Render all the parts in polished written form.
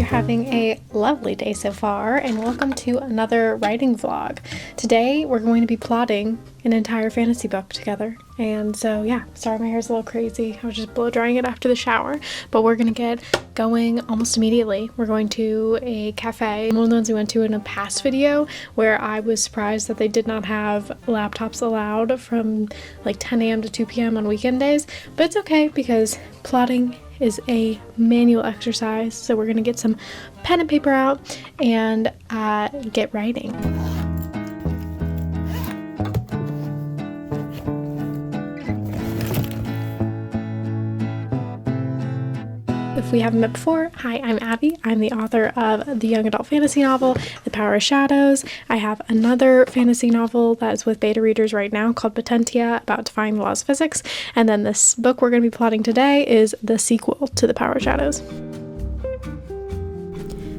Having a lovely day so far, and welcome to another writing vlog. Today we're going to be plotting an entire fantasy book together, and so yeah, sorry my hair's a little crazy. I was just blow drying it after the shower, but we're gonna get going almost immediately. We're going to a cafe, one of the ones we went to in a past video, where I was surprised that they did not have laptops allowed from like 10 a.m. to 2 p.m. on weekend days, but it's okay because plotting is a manual exercise, so we're gonna get some pen and paper out and get writing. If we haven't met before, hi, I'm Abby. I'm the author of the young adult fantasy novel, The Power of Shadows. I have another fantasy novel that is with beta readers right now called Potentia, about defying the laws of physics. And then this book we're going to be plotting today is the sequel to The Power of Shadows.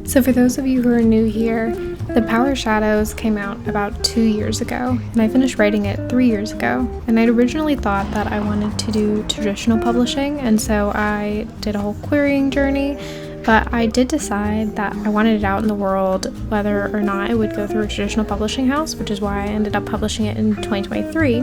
So for those of you who are new here, The Power of Shadows came out about 2 years ago, and I finished writing it 3 years ago. And I'd originally thought that I wanted to do traditional publishing, and so I did a whole querying journey, but I did decide that I wanted it out in the world whether or not it would go through a traditional publishing house, which is why I ended up publishing it in 2023.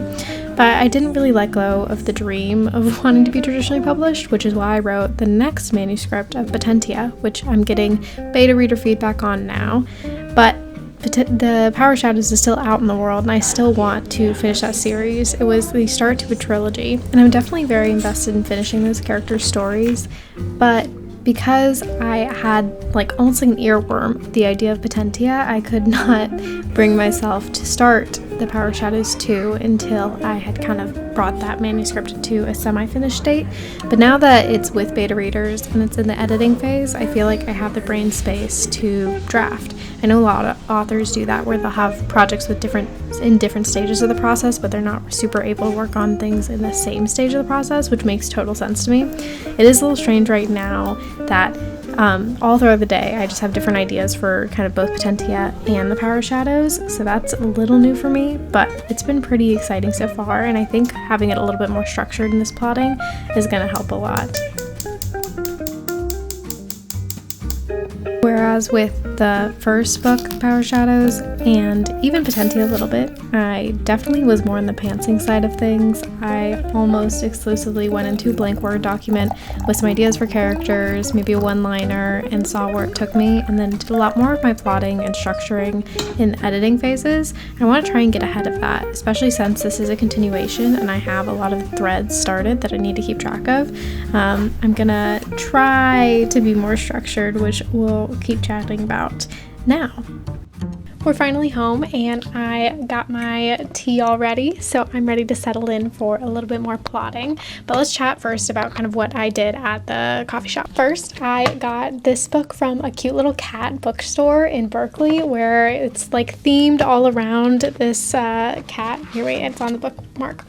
But I didn't really let go of the dream of wanting to be traditionally published, which is why I wrote the next manuscript of Potentia, which I'm getting beta reader feedback on now. But The Power of Shadows is still out in the world, and I still want to finish that series. It was the start to a trilogy, and I'm definitely very invested in finishing those characters' stories, but because I had like almost like an earworm, the idea of Potentia, I could not bring myself to start The Power of Shadows 2 until I had kind of brought that manuscript to a semi-finished state. But now that it's with beta readers and it's in the editing phase, I feel like I have the brain space to draft. I know a lot of authors do that, where they'll have projects with different stages of the process, but they're not super able to work on things in the same stage of the process, which makes total sense to me. It is a little strange right now that all throughout the day I just have different ideas for kind of both Potentia and The Power of Shadows, so that's a little new for me, but it's been pretty exciting so far, and I think having it a little bit more structured in this plotting is going to help a lot. Whereas with the first book, Power of Shadows, and even Potentia a little bit, I definitely was more on the pantsing side of things. I almost exclusively went into a blank Word document with some ideas for characters, maybe a one-liner, and saw where it took me, and then did a lot more of my plotting and structuring in editing phases. I want to try and get ahead of that, especially since this is a continuation and I have a lot of threads started that I need to keep track of. I'm gonna try to be more structured, which we'll keep chatting about now. We're finally home, and I got my tea all ready, so I'm ready to settle in for a little bit more plotting. But let's chat first about kind of what I did at the coffee shop. First, I got this book from a cute little cat bookstore in Berkeley, where it's like themed all around this cat. Here, wait, it's on the bookmark.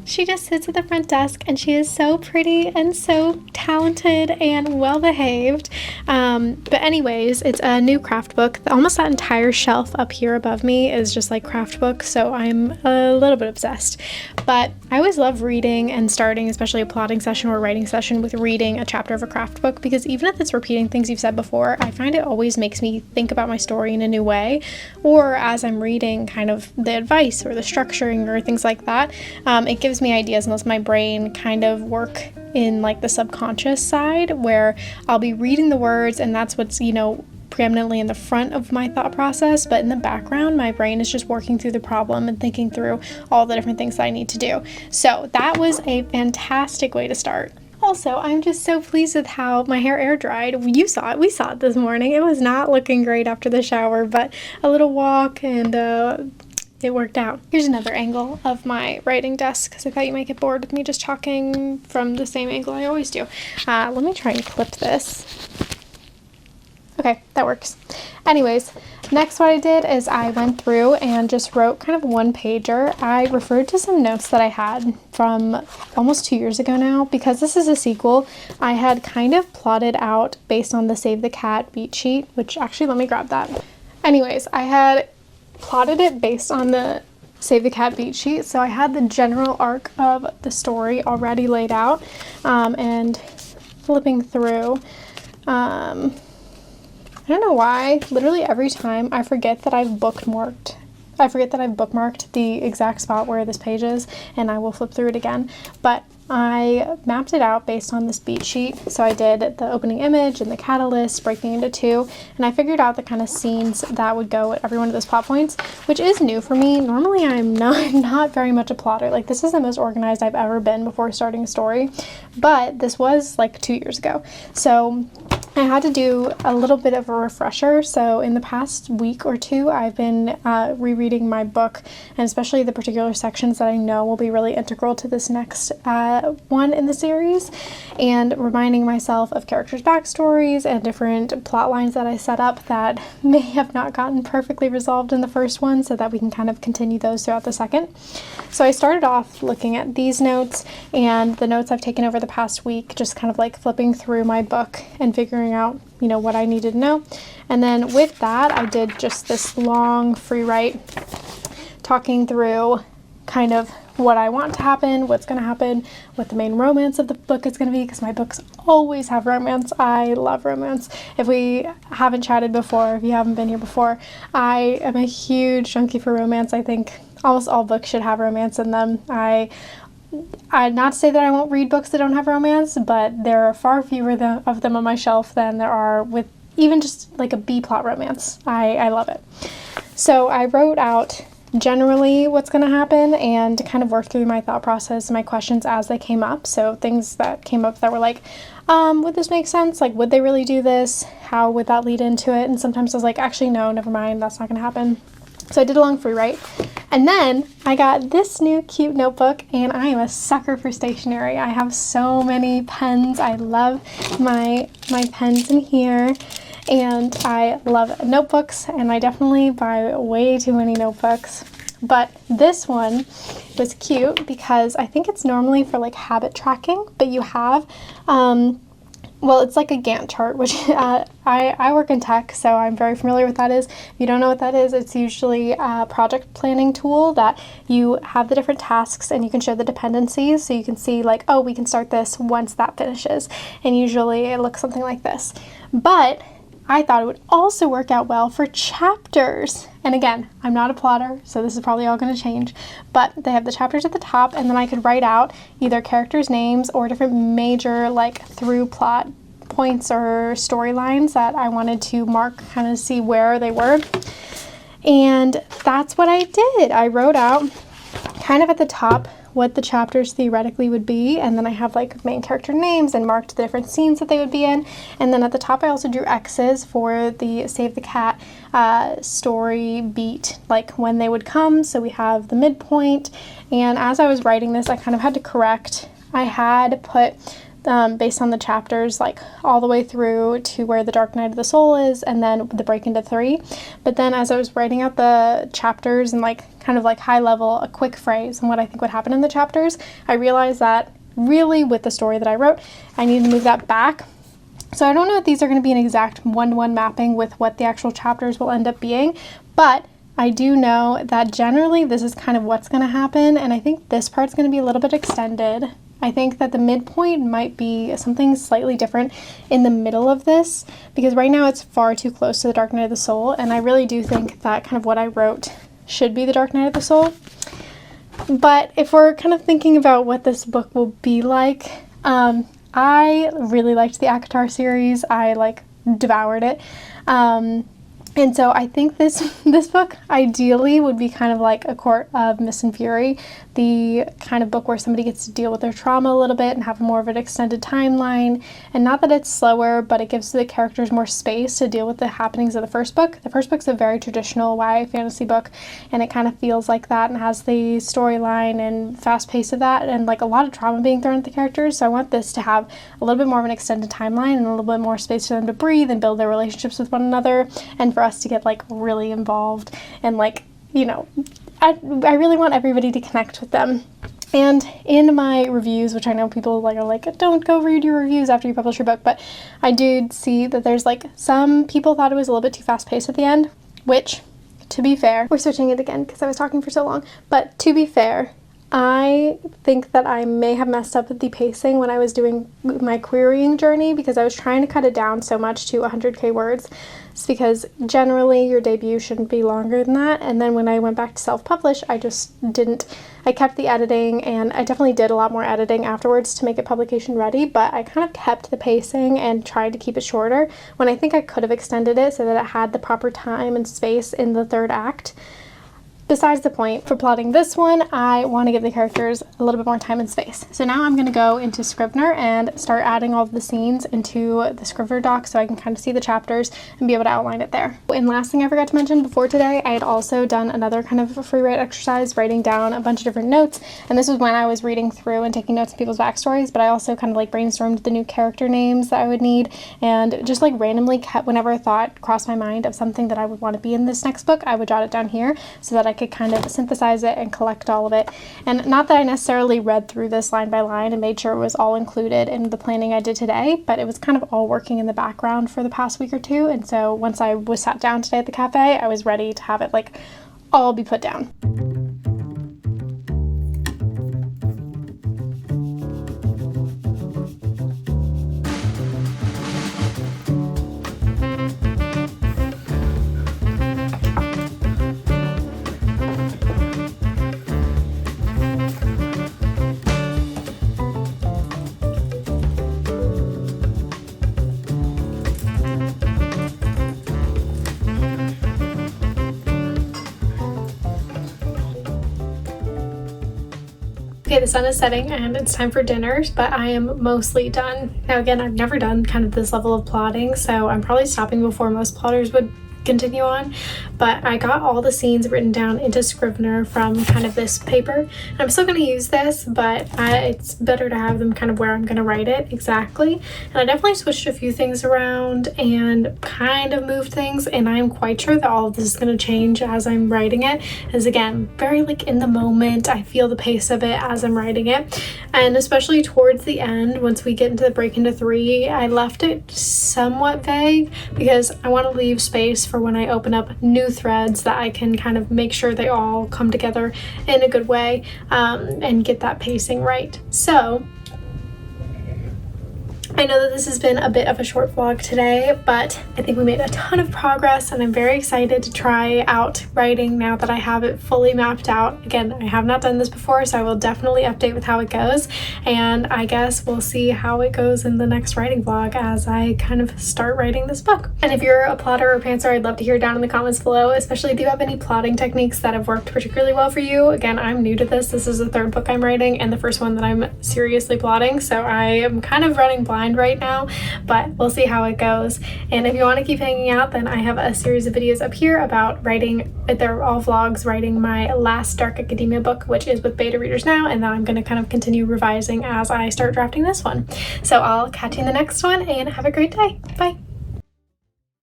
She just sits at the front desk, and she is so pretty and so talented and well behaved. But anyways, it's a new craft book. Almost that entire shelf up here above me is just like craft books, so I'm a little bit obsessed. But I always love reading and starting, especially a plotting session or a writing session, with reading a chapter of a craft book, because even if it's repeating things you've said before, I find it always makes me think about my story in a new way, or as I'm reading kind of the advice or the structuring or things like that, it gives me ideas and lets my brain kind of work in like the subconscious side, where I'll be reading the words and that's what's, preeminently in the front of my thought process, but in the background my brain is just working through the problem and thinking through all the different things that I need to do. So that was a fantastic way to start. Also, I'm just so pleased with how my hair air dried. You saw it. We saw it this morning. It was not looking great after the shower, but a little walk and it worked out. Here's another angle of my writing desk, because I thought you might get bored with me just talking from the same angle I always do. Let me try and clip this. Okay, that works. Anyways, next what I did is I went through and just wrote kind of one pager. I referred to some notes that I had from almost 2 years ago now. Because this is a sequel, I had kind of plotted out based on the Save the Cat beat sheet, which actually, let me grab that. Anyways, I had plotted it based on the Save the Cat beat sheet. So I had the general arc of the story already laid out, and flipping through, I don't know why, literally every time I forget that I've bookmarked the exact spot where this page is, and I will flip through it again. But I mapped it out based on this beat sheet. So I did the opening image and the catalyst, breaking into two, and I figured out the kind of scenes that would go at every one of those plot points, which is new for me. Normally I'm not very much a plotter. Like, this is the most organized I've ever been before starting a story, but this was like 2 years ago. So I had to do a little bit of a refresher. So in the past week or two, I've been rereading my book, and especially the particular sections that I know will be really integral to this next one in the series, and reminding myself of characters' backstories and different plot lines that I set up that may have not gotten perfectly resolved in the first one, so that we can kind of continue those throughout the second. So I started off looking at these notes and the notes I've taken over the past week, just kind of like flipping through my book and figuring out, you know, what I needed to know. And then with that, I did just this long free write talking through kind of what I want to happen, what's going to happen, what the main romance of the book is going to be, because my books always have romance. I love romance. If we haven't chatted before, if you haven't been here before, I am a huge junkie for romance. I think almost all books should have romance in them. I not to say that I won't read books that don't have romance, but there are far fewer of them on my shelf than there are with even just like a B-plot romance. I love it. So I wrote out generally what's going to happen and kind of worked through my thought process and my questions as they came up. So things that came up that were like, would this make sense? Like, would they really do this? How would that lead into it? And sometimes I was like, actually, no, never mind. That's not going to happen. So I did a long free write. And then I got this new cute notebook, and I am a sucker for stationery. I have so many pens. I love my pens in here, and I love notebooks, and I definitely buy way too many notebooks. But this one was cute because I think it's normally for like habit tracking, but you have well, it's like a Gantt chart, which I work in tech, so I'm very familiar with what that is. If you don't know what that is, it's usually a project planning tool that you have the different tasks and you can show the dependencies, so you can see like, oh, we can start this once that finishes. And usually it looks something like this. But I thought it would also work out well for chapters. And again, I'm not a plotter, so this is probably all going to change, but they have the chapters at the top, and then I could write out either characters' names or different major like through plot points or storylines that I wanted to mark, kind of see where they were. And that's what I did. I wrote out kind of at the top what the chapters theoretically would be, and then I have like main character names and marked the different scenes that they would be in, and then at the top I also drew X's for the Save the Cat story beat, like when they would come. So we have the midpoint, and as I was writing this I kind of had to correct. I had put based on the chapters, like all the way through to where the Dark Night of the Soul is, and then the break into 3. But then as I was writing out the chapters and like kind of like high level, a quick phrase and what I think would happen in the chapters, I realized that really with the story that I wrote, I need to move that back. So I don't know if these are going to be an exact one-to-one mapping with what the actual chapters will end up being, but I do know that generally this is kind of what's going to happen, and I think this part's going to be a little bit extended. I think that the midpoint might be something slightly different in the middle of this, because right now it's far too close to the Dark Night of the Soul, and I really do think that kind of what I wrote should be the Dark Night of the Soul. But if we're kind of thinking about what this book will be like, I really liked the ACOTAR series. I like devoured it. And so I think this book ideally would be kind of like A Court of Mist and Fury, the kind of book where somebody gets to deal with their trauma a little bit and have more of an extended timeline. And not that it's slower, but it gives the characters more space to deal with the happenings of the first book. The first book's a very traditional YA fantasy book, and it kind of feels like that and has the storyline and fast pace of that and like a lot of trauma being thrown at the characters. So I want this to have a little bit more of an extended timeline and a little bit more space for them to breathe and build their relationships with one another, and for us to get like really involved and like, you know, I really want everybody to connect with them. And in my reviews, which I know people like are like, don't go read your reviews after you publish your book, but I did see that there's like some people thought it was a little bit too fast paced at the end, which to be fair, we're switching it again because I was talking for so long, but to be fair, I think that I may have messed up the pacing when I was doing my querying journey because I was trying to cut it down so much to 100k words. It's because generally your debut shouldn't be longer than that, and then when I went back to self-publish, I just didn't. I kept the editing, and I definitely did a lot more editing afterwards to make it publication ready, but I kind of kept the pacing and tried to keep it shorter when I think I could have extended it so that it had the proper time and space in the third act. Besides the point, for plotting this one, I want to give the characters a little bit more time and space. So now I'm going to go into Scrivener and start adding all of the scenes into the Scrivener doc so I can kind of see the chapters and be able to outline it there. And last thing I forgot to mention before today, I had also done another kind of a free write exercise, writing down a bunch of different notes. And this was when I was reading through and taking notes on people's backstories, but I also kind of like brainstormed the new character names that I would need and just like randomly kept whenever a thought crossed my mind of something that I would want to be in this next book, I would jot it down here so that I could kind of synthesize it and collect all of it. And not that I necessarily read through this line by line and made sure it was all included in the planning I did today, but it was kind of all working in the background for the past week or two. And so once I was sat down today at the cafe, I was ready to have it like all be put down. Okay, the sun is setting and it's time for dinner, but I am mostly done. Now again, I've never done kind of this level of plotting, so I'm probably stopping before most plotters would continue on, but I got all the scenes written down into Scrivener from kind of this paper. And I'm still going to use this, but it's better to have them kind of where I'm going to write it exactly. And I definitely switched a few things around and kind of moved things, and I'm quite sure that all of this is going to change as I'm writing it, as again, very like in the moment. I feel the pace of it as I'm writing it, and especially towards the end, once we get into the break into 3, I left it somewhat vague because I want to leave space for when I open up new threads that I can kind of make sure they all come together in a good way and get that pacing right. So I know that this has been a bit of a short vlog today, but I think we made a ton of progress and I'm very excited to try out writing now that I have it fully mapped out. Again, I have not done this before, so I will definitely update with how it goes, and I guess we'll see how it goes in the next writing vlog as I kind of start writing this book. And if you're a plotter or pantser, I'd love to hear down in the comments below, especially if you have any plotting techniques that have worked particularly well for you. Again, I'm new to this. This is the 3rd book I'm writing and the first one that I'm seriously plotting, so I am kind of running blind right now, but we'll see how it goes. And if you want to keep hanging out, then I have a series of videos up here about writing, they're all vlogs, writing my last dark academia book, which is with beta readers now, and then I'm going to kind of continue revising as I start drafting this one. So I'll catch you in the next one and have a great day. Bye.